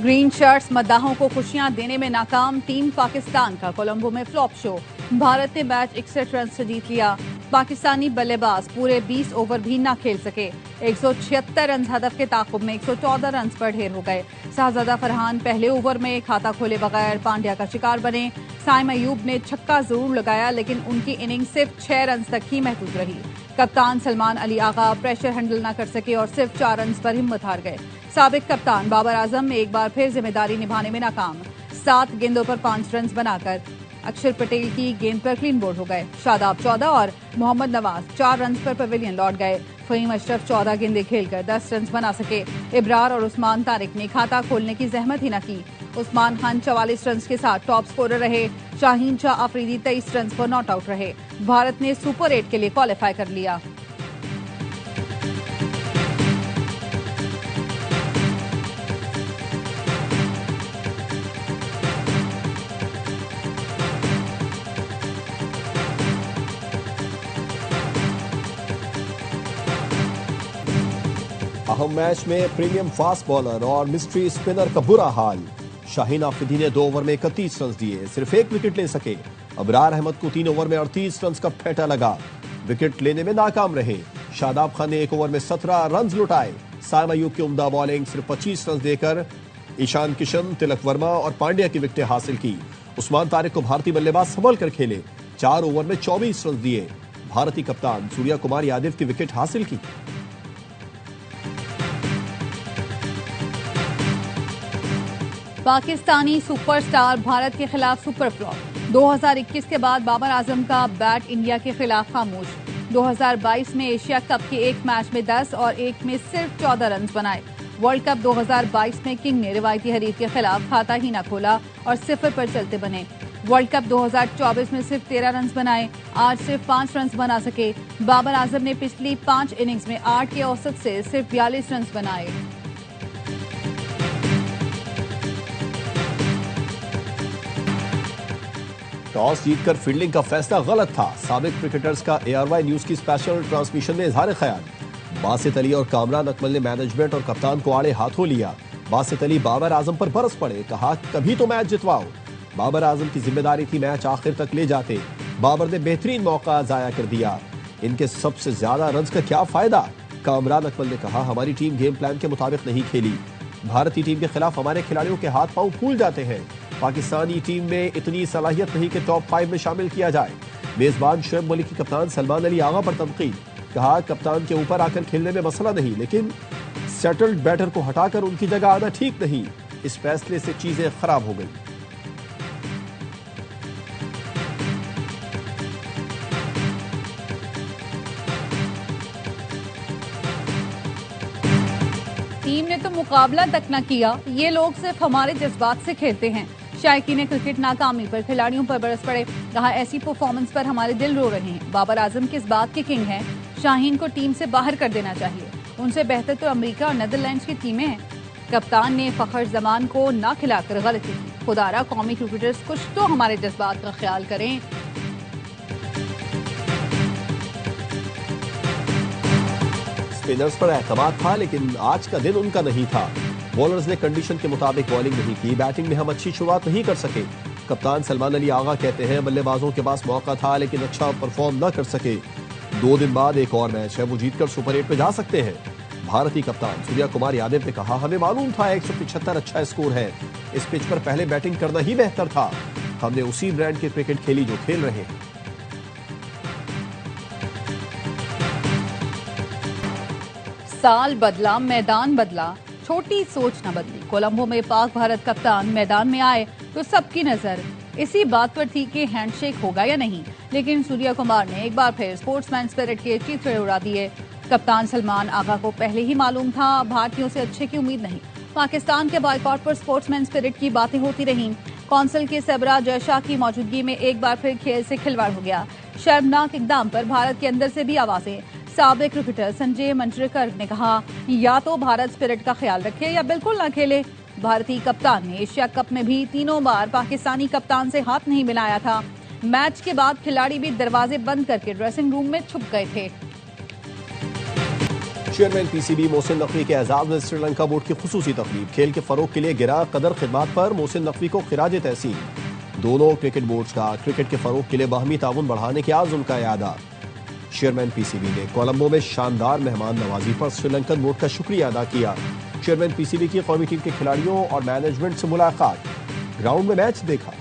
Green shirts मद्दाहों को खुशियां देने में नाकाम टीम पाकिस्तान का कोलंबो में फ्लॉप शो। भारत ने मैच 61 रन से जीत लिया। पाकिस्तानी बल्लेबाज पूरे 20 ओवर भी न खेल सके। 176 रन हदफ के ताकुब में 114 रन पर ढेर हो गए। शाहजादा फरहान पहले ओवर में खाता खोले बगैर पांड्या का शिकार बने। साइम अयूब ने छक्का जरूर लगाया, लेकिन उनकी इनिंग सिर्फ 6 रन तक ही महदूद रही। कप्तान सलमान अली आगा प्रेशर हैंडल न कर सके और सिर्फ 4 रन पर हिम्मत हार गए। साबिक कप्तान बाबर आजम एक बार फिर जिम्मेदारी निभाने में नाकाम। 7 गेंदों पर 5 रन बनाकर अक्षर पटेल की गेंद पर क्लीन बोल्ड हो गए। शादाब 14 और मोहम्मद नवाज 4 रन पर पवेलियन लौट गए। फहीम अशरफ 14 गेंदें खेलकर 10 रन बना सके। इब्रार और उस्मान तारिक ने खाता खोलने की जहमत ही न की। उस्मान खान 44 रन के साथ टॉप स्कोरर रहे। शाहीन शाह अफरीदी 23 रन पर नॉट आउट रहे। भारत ने सुपर 8 के लिए क्वालिफाई कर लिया। अहम मैच में प्रीमियम फास्ट बॉलर और मिस्ट्री स्पिनर का बुरा हाल। शाहीन आफरीदी ने 2 ओवर में 31 रन दिए, सिर्फ 1 विकेट ले सके। अबरार अहमद को 3 ओवर में 38 रन का फेंटा लगा, विकेट लेने में नाकाम रहे। शादाब खान ने 1 ओवर में 17 रन लुटाए। साइम अयूब की उम्दा बॉलिंग सिर्फ 25 रन देकर ईशान किशन, तिलक वर्मा और पांड्या की विकेटें हासिल की। उस्मान तारिक को भारतीय बल्लेबाज संभल कर खेले, 4 ओवर में 24 रन दिए। भारतीय कप्तान सूर्या कुमार यादव की विकेट हासिल की। पाकिस्तानी सुपरस्टार भारत के खिलाफ सुपर फ्लॉप। 2021 के बाद बाबर आजम का बैट इंडिया के खिलाफ खामोश। 2022 में एशिया कप के एक मैच में 10 और एक में सिर्फ 14 रन बनाए। वर्ल्ड कप 2022 में किंग ने रिवायती हरीफ के खिलाफ खाता ही न खोला और 0 पर चलते बने। वर्ल्ड कप 2024 में सिर्फ 13 रन बनाए, आज सिर्फ 5 रन बना सके। बाबर आजम ने पिछली 5 इनिंग्स में 8 के औसत से सिर्फ 42 रन बनाए। टॉस जीतकर फील्डिंग का फैसला गलत था। साबिक क्रिकेटर्स का ARY न्यूज की स्पेशल ट्रांसमिशन में इजहार ख्याल। बासित अली और कामरान अकमल ने मैनेजमेंट और कप्तान को आड़े हाथों लिया। बासित अली बाबर आजम पर बरस पड़े, कहा कभी तो मैच जितवाओ। बाबर आजम की जिम्मेदारी थी मैच आखिर तक ले जाते। बाबर ने बेहतरीन मौका जाया कर दिया। इनके सबसे ज्यादा रन का क्या फायदा। कामरान अकमल ने कहा हमारी टीम गेम प्लान के मुताबिक नहीं खेली। भारतीय टीम के खिलाफ हमारे खिलाड़ियों के हाथ पांव फूल जाते हैं। पाकिस्तानी टीम में इतनी सलाहियत नहीं कि टॉप 5 में शामिल किया जाए। मेजबान शुएब मलिक की कप्तान सलमान अली आगा पर तनकीद, कहा कप्तान के ऊपर आकर खेलने में मसला नहीं, लेकिन सेटल्ड बैटर को हटाकर उनकी जगह आना ठीक नहीं। इस फैसले से चीजें खराब हो गई। टीम ने तो मुकाबला तक न किया, ये लोग सिर्फ हमारे जज्बात से खेलते हैं। शायकीन क्रिकेट नाकामी पर खिलाड़ियों पर बरस पड़े, कहा ऐसी परफॉर्मेंस पर हमारे दिल रो रहे हैं। बाबर आजम किस बात के किंग हैं? शाहीन को टीम से बाहर कर देना चाहिए, उनसे बेहतर तो अमेरिका और नीदरलैंड्स की टीमें हैं। कप्तान ने फखर जमान को न खिलाकर गलती की। खुदारा कौमी क्रिकेटर्स कुछ तो हमारे जज्बात का ख्याल करें। स्पिनर्स पर एतमाद था, लेकिन आज का दिन उनका नहीं था। बॉलर्स ने कंडीशन के मुताबिक बॉलिंग नहीं की। बैटिंग में हम अच्छी शुरुआत नहीं कर सके। कप्तान सलमान अली आगा कहते हैं बल्लेबाजों के पास मौका था, लेकिन अच्छा परफॉर्म न कर सके। 2 दिन बाद एक और मैच है, वो जीतकर सुपर 8 पे जा सकते हैं। भारतीय कप्तान सूर्या कुमार यादव ने कहा हमें मालूम था 175 अच्छा स्कोर है। इस पिच पर पहले बैटिंग करना ही बेहतर था। हमने उसी ब्रांड की क्रिकेट खेली जो खेल रहे हैं। साल बदला, मैदान बदला, छोटी सोच न बदली। कोलंबो में पाक भारत कप्तान मैदान में आए तो सबकी नजर इसी बात पर थी कि हैंडशेक होगा या नहीं, लेकिन सूर्या कुमार ने एक बार फिर स्पोर्ट्समैन स्पिरिट के चित्रे उड़ा दिए। कप्तान सलमान आगा को पहले ही मालूम था भारतीयों से अच्छे की उम्मीद नहीं। पाकिस्तान के बॉयकॉट पर स्पोर्ट्समैन स्पिरिट की बातें होती रहीं। कौंसिल के सरबराह जयशाह की मौजूदगी में एक बार फिर खेल से खिलवाड़ हो गया। शर्मनाक इकदाम पर भारत के अंदर से भी आवाजें। साबिक क्रिकेटर संजय मंजरेकर ने कहा या तो भारत स्पिरिट का ख्याल रखे या बिल्कुल ना खेले। भारतीय कप्तान ने एशिया कप में भी 3 बार पाकिस्तानी कप्तान से हाथ नहीं मिलाया था। मैच के बाद खिलाड़ी भी दरवाजे बंद करके ड्रेसिंग रूम में छुप गए थे। चेयरमैन पीसीबी मोहसिन नकवी के एजाज में श्रीलंका बोर्ड की खुसूसी तकरीब। खेल के फरोग के लिए गिरा कदर खिदमात पर मोहसिन नकवी को खिराज तहसीन। दोनों क्रिकेट बोर्ड्स का क्रिकेट के फरोग के लिए बाहमी ताउन बढ़ाने के आज़म का यादा। चेयरमैन पीसीबी ने कोलंबो में शानदार मेहमान नवाजी पर श्रीलंकन बोर्ड का शुक्रिया अदा किया। चेयरमैन पीसीबी की कौमी टीम के खिलाड़ियों और मैनेजमेंट से मुलाकात, ग्राउंड में मैच देखा।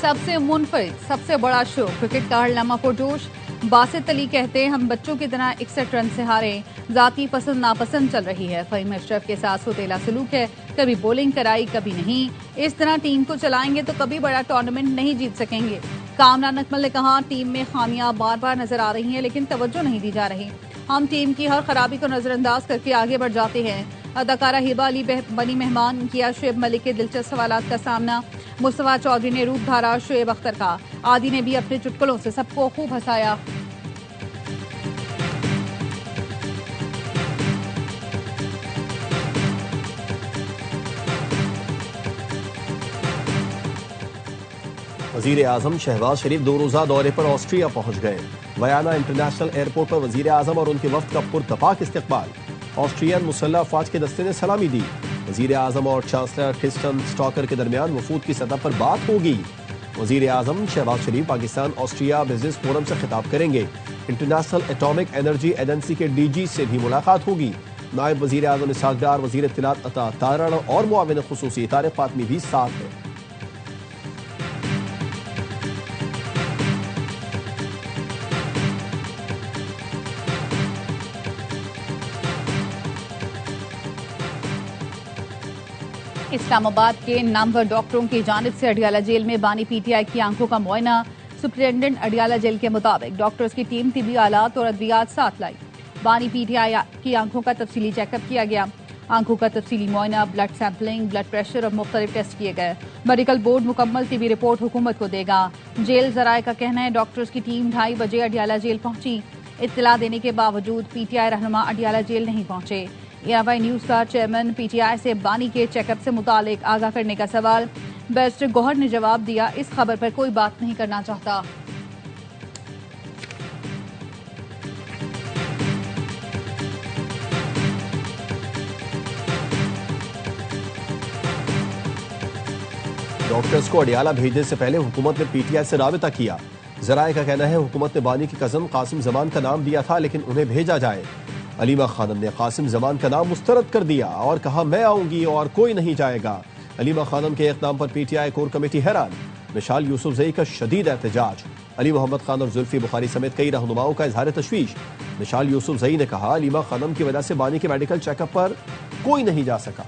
सबसे मुनफरिद, सबसे बड़ा शो, क्रिकेट का हरनामा पुरजोश। बासित अली कहते हैं हम बच्चों की तरह 61 रन से हारे, जाती पसंद नापसंद चल रही है। फहीम अशरफ के साथ सोतेला सलूक है, कभी बॉलिंग कराई कभी नहीं। इस तरह टीम को चलाएंगे तो कभी बड़ा टूर्नामेंट नहीं जीत सकेंगे। कामरान अकमल ने कहा टीम में खामियां बार बार नजर आ रही हैं लेकिन तवज्जो नहीं दी जा रही। हम टीम की हर खराबी को नजरअंदाज करके आगे बढ़ जाते हैं। अदाकारा हिबा अली बनी मेहमान, किया शुएब मलिक के दिलचस्प सवालात का सामना। मुस्तफा चौधरी ने रूप धारा शुएब अख्तर का। आदि ने भी अपने चुटकुलों से सबको खूब हंसाया। वजीर आजम शहबाज शरीफ 2 रोजा दौरे पर ऑस्ट्रिया पहुंच गए। वयाना इंटरनेशनल एयरपोर्ट पर वजीर आजम और उनके वफ्द का पुरतपाक इस्तकबाल। ऑस्ट्रियन मुसल्लह अफवाज के दस्ते ने सलामी दी। वजीर आजम और चांसलर क्रिस्टन स्टॉकर के दरमियान वफूद की सतह पर बात होगी। वजीर आजम शहबाज शरीफ पाकिस्तान ऑस्ट्रिया बिजनेस फोरम से खिताब करेंगे। इंटरनेशनल एटॉमिक एनर्जी एजेंसी के डीजी से भी मुलाकात होगी। नायब वजीर आजम इसहाक डार, वजीर इत्तलात अता तारण और मुआविन खुसूसी तारिक फातमी भी साथ हैं। इस्लामाबाद के नामवर डॉक्टरों की जानिब से अडियाला जेल में बानी पीटीआई की आंखों का मुआयना। सुप्रिंटेंडेंट अडियाला जेल के मुताबिक डॉक्टर्स की टीम तिबी आलात और अद्वियात साथ लाई। बानी पीटीआई की आंखों का तफसीली चेकअप किया गया। आंखों का तफसीली मुआयना, ब्लड सैंपलिंग, ब्लड प्रेशर और मुख्तलिफ टेस्ट किए गए। मेडिकल बोर्ड मुकम्मल तिबी रिपोर्ट हुकूमत को देगा। जेल जराये का कहना है डॉक्टर्स की टीम 2:30 बजे अडियाला जेल पहुंची। इत्तला देने के बावजूद पीटीआई रहनुमा अडियाला जेल नहीं पहुंचे। एआरवाई न्यूज का चेयरमैन पीटीआई से बानी के चेकअप से मुतालिक आगाह करने का सवाल। बैरिस्टर गौहर ने जवाब दिया इस खबर पर कोई बात नहीं करना चाहता। डॉक्टर्स को अडियाला भेजने से पहले हुकूमत ने पीटीआई से राबिता किया। जराये का कहना है हुकूमत ने बानी के कजन कासिम जमान का नाम दिया था लेकिन उन्हें भेजा जाए। अलीमा खानम ने कासिम जमान का नाम मुस्तरद कर दिया और कहा मैं आऊंगी और कोई नहीं जाएगा। अलीमा खानम के इक़दाम पर पीटीआई कोर कमेटी हैरान। मिशाल यूसुफजई का शदीद एहतजाज। अली मोहम्मद खान और जुल्फी बुखारी समेत कई रहनुमाओं का इजहार तशवीश। मिशाल यूसुफजई ने कहा अलीमा खानम की वजह से बानी के मेडिकल चेकअप पर कोई नहीं जा सका।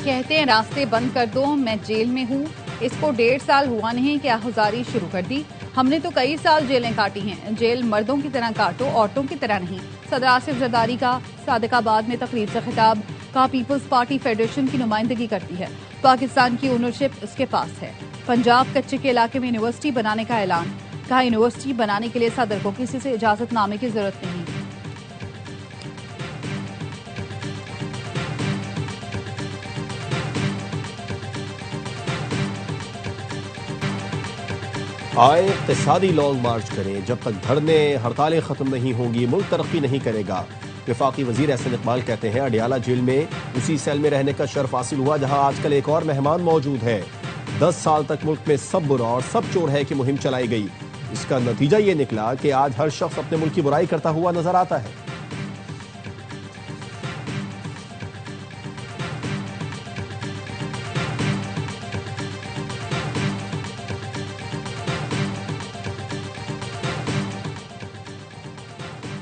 कहते हैं रास्ते बंद कर दो, मैं जेल में हूँ। इसको 1.5 साल हुआ नहीं कि आहुजारी शुरू कर दी। हमने तो कई साल जेलें काटी हैं। जेल मर्दों की तरह काटो, औरतों की तरह नहीं। सदर आसिफ जरदारी का सादिकाबाद में तकरीर से खिताब। कहा पीपल्स पार्टी फेडरेशन की नुमाइंदगी करती है, पाकिस्तान की ओनरशिप उसके पास है। पंजाब कच्चे के इलाके में यूनिवर्सिटी बनाने का ऐलान। कहा यूनिवर्सिटी बनाने के लिए सदर को किसी से इजाजतनामे की जरूरत नहीं। आए इक़्तिसादी लॉन्ग मार्च करें, जब तक धरने हड़तालें खत्म नहीं होंगी मुल्क तरक्की नहीं करेगा। वफाकी वजीर एहसन इकबाल कहते हैं अडियाला जेल में उसी सेल में रहने का शर्फ हासिल हुआ जहां आजकल एक और मेहमान मौजूद है। 10 साल तक मुल्क में सब बुरा और सब चोर है की मुहिम चलाई गई। इसका नतीजा ये निकला कि आज हर शख्स अपने मुल्क की बुराई करता हुआ नजर आता है।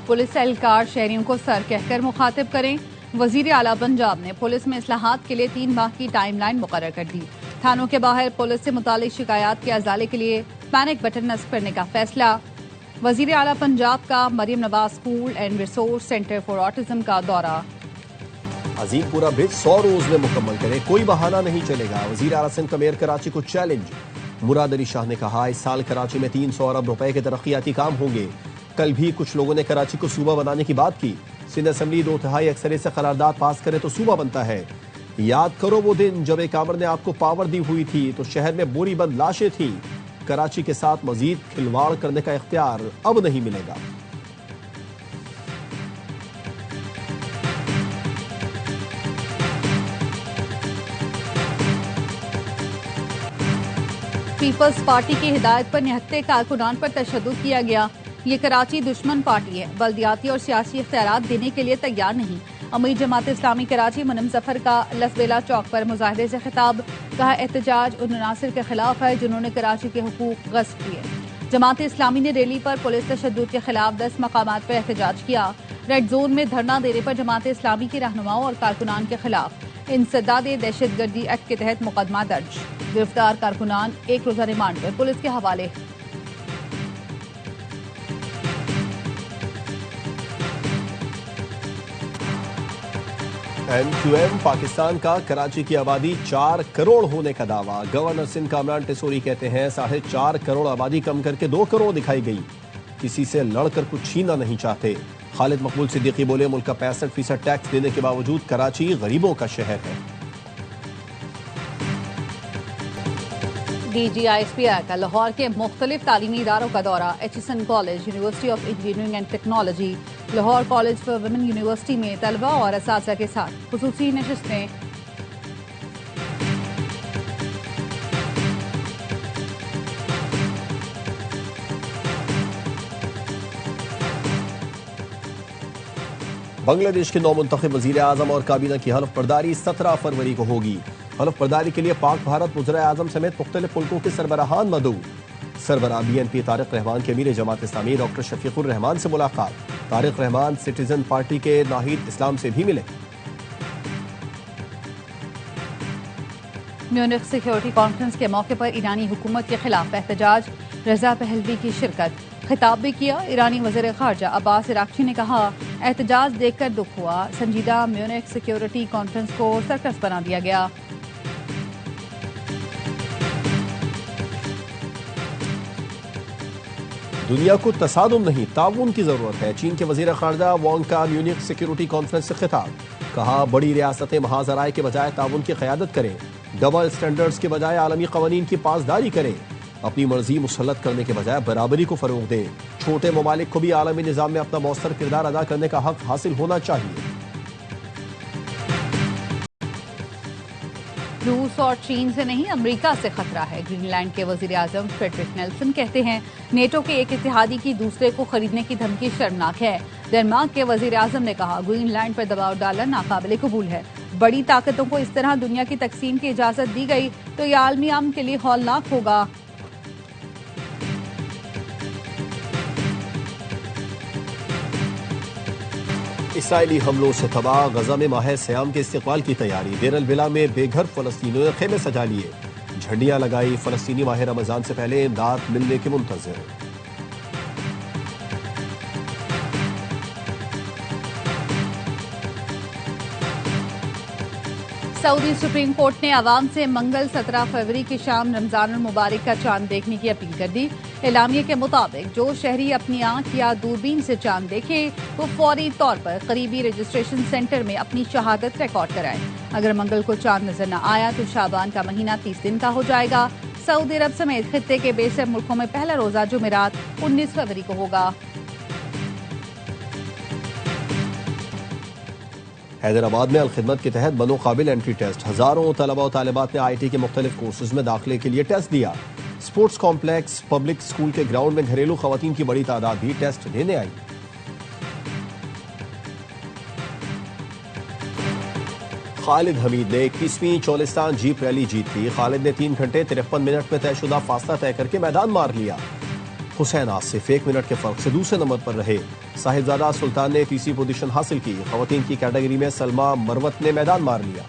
पुलिस एहलकार शहरियों को सर कहकर मुखातिब करें। वजीर आला पंजाब ने पुलिस में इस्लाहात के लिए 3 माह की टाइमलाइन मुकर्रर कर दी। थानों के बाहर पुलिस से मुतालिक शिकायत के अजाले के लिए पैनिक बटन नस्ब करने का फैसला। वजीर आला पंजाब का Maryam Nawaz school and resource centre for autism का दौरा। अजीमपुरा ब्रिज 100 रोज में मुकम्मल करें, कोई बहाना नहीं चलेगा। वजीर आला सिंध का मेयर कराची को चैलेंज। मुराद अली शाह ने कहा, इस साल कराची में 300 अरब रुपए के तरक्याती काम होंगे। कल भी कुछ लोगों ने कराची को सूबा बनाने की बात की। सिंध असेंबली 2/3 अक्सरियत से करारदाद पास करे तो सूबा बनता है। याद करो वो दिन जब एक आमर ने आपको पावर दी हुई थी तो शहर में बोरी बंद लाशें थी। कराची के साथ मजीद खिलवाड़ करने का इख्तियार अब नहीं मिलेगा। पीपल्स पार्टी की हिदायत पर निहत्ते कारकुनान पर तशद्दुद किया गया। ये कराची दुश्मन पार्टी है, बल्दियाती और सियासी इख्तियारात देने के लिए तैयार नहीं। अमीर जमात इस्लामी कराची मुनम जफर का लसबेला चौक पर मुजाहिरे से खिताब। कहा, एहतजाज उन अनासिर के खिलाफ है जिन्होंने कराची के हुकूक गस्ब किए। जमात इस्लामी ने रैली पर पुलिस तशद्दुद के खिलाफ 10 मकामात पर एहतजाज किया। रेड जोन में धरना देने पर जमात इस्लामी की रहनुमाओं और कारकुनान के खिलाफ इंसदाद दहशतगर्दी एक्ट के तहत मुकदमा दर्ज। गिरफ्तार कारकुनान 1 रोजा रिमांड पर पुलिस के हवाले। MQM पाकिस्तान का कराची की आबादी 4 करोड़ होने का दावा। गवर्नर सिंध कामरान टिसोरी कहते हैं 4.5 करोड़ आबादी कम करके 2 करोड़ दिखाई गई। किसी से लड़कर कुछ छीनना नहीं चाहते। खालिद मकबूल सिद्दीकी बोले, मुल्क का 65% टैक्स देने के बावजूद कराची गरीबों का शहर है। DGISPI का लाहौर के मुख्तलिफ तालीमी इदारों का दौरा। HSN college, university of engineering and technology, Lahore college for women university में तलबा और असातिज़ा के साथ खुसूसी नशिस्तें। बांग्लादेश के नौमुंतखब वज़ीर आज़म और काबीना की हल्फ बर्दारी 17 फरवरी को होगी। हल्फ बर्दारी के लिए पाक भारत वज़ीर आज़म समेत मुख्तलिफ मुल्कों के सरबराहान मदऊ। सरबराह BNP तारिक रहमान के अमीर जमात इस्लामी डॉक्टर शफीकुर रहमान से मुलाकात। तारिक रहमान सिटीजन पार्टी के नाहिद इस्लाम से भी मिले। म्यूनिख सिक्योरिटी कॉन्फ्रेंस के मौके पर ईरानी हुकूमत के खिलाफ एहतजाज। रजा पहलवी की शिरकत। खिताब भी किया। ईरानी वज़ीर ख़ारजा अब्बास अराग़ची ने कहा, एहतजाज देखकर दुख हुआ। संजीदा म्यूनिख सिक्योरिटी कॉन्फ्रेंस को सर्कस बना दिया गया। दुनिया को तसादुम नहीं, ताउन की जरूरत है। चीन के वज़ीर ख़ारजा वांग का म्यूनिख सिक्योरिटी कॉन्फ्रेंस से खिताब। कहा, बड़ी रियासतें महाजराए के बजाय ताउन की क़यादत करें। डबल स्टैंडर्ड्स के बजाय आलमी क़वानीन की पासदारी करें। अपनी मर्जी मुसल्लत करने के बजाय बराबरी को फरोग दें। छोटे ममालिक को भी आलमी निज़ाम में अपना मौसर किरदार अदा करने का हक हासिल होना चाहिए। रूस और चीन से नहीं, अमेरिका से खतरा है। ग्रीनलैंड के वजीर आजम फ्रेडरिक नेल्सन कहते हैं, नेटो के एक इत्तेहादी की दूसरे को खरीदने की धमकी शर्मनाक है। डेनमार्क के वजीर आजम ने कहा, ग्रीनलैंड पर दबाव डालना नाकाबिले कबूल है। बड़ी ताकतों को इस तरह दुनिया की तकसीम की इजाजत दी गई तो यह आलमी अमन के लिए हौलनाक होगा। इसराइली हमलों से तबाह गजा में माह सयाम के इस्तिक़बाल की तैयारी। देर अल बिला में बेघर फलस्तीनियों ने खेमे सजा लिए, झंडियां लगाई। फलस्तीनी माह रमजान से पहले इमदाद मिलने के मुंतज़िर। सऊदी सुप्रीम कोर्ट ने अवाम से मंगल 17 फरवरी की शाम रमजान मुबारक का चांद देखने की अपील कर दी। एलामिया के मुताबिक जो शहरी अपनी आंख या दूरबीन से चांद देखे वो फौरी तौर पर करीबी रजिस्ट्रेशन सेंटर में अपनी शहादत रिकॉर्ड कराए। अगर मंगल को चांद नजर न आया तो शाबान का महीना 30 दिन का हो जाएगा। सऊदी अरब समेत खित्ते के बेशर मुल्कों में पहला रोजा जुमेरात 19 फरवरी को होगा। हैदराबाद में अलखिदमत के तहत बनो काबिल एंट्री टेस्ट। हजारों तलबा और तालिबात ने IT के मुख्तलिफ कोर्सेज में दाखिले के लिए टेस्ट दिया। स्पोर्ट्स कॉम्प्लेक्स पब्लिक स्कूल के ग्राउंड में घरेलू खवातीन की बड़ी तादाद भी टेस्ट देने आई। खालिद हमीद ने 21वीं चोलिस्तान जीप रैली जीत ली। खालिद ने 3 घंटे 53 मिनट में तयशुदा फासला तय करके मैदान मार लिया। हुसैन आसिफ 1 मिनट के फर्क से दूसरे नंबर पर रहे। साहिबजादा सुल्तान ने तीसरी पोजीशन हासिल की। खवातीन की कैटेगरी में सलमा मरवत ने मैदान मार लिया।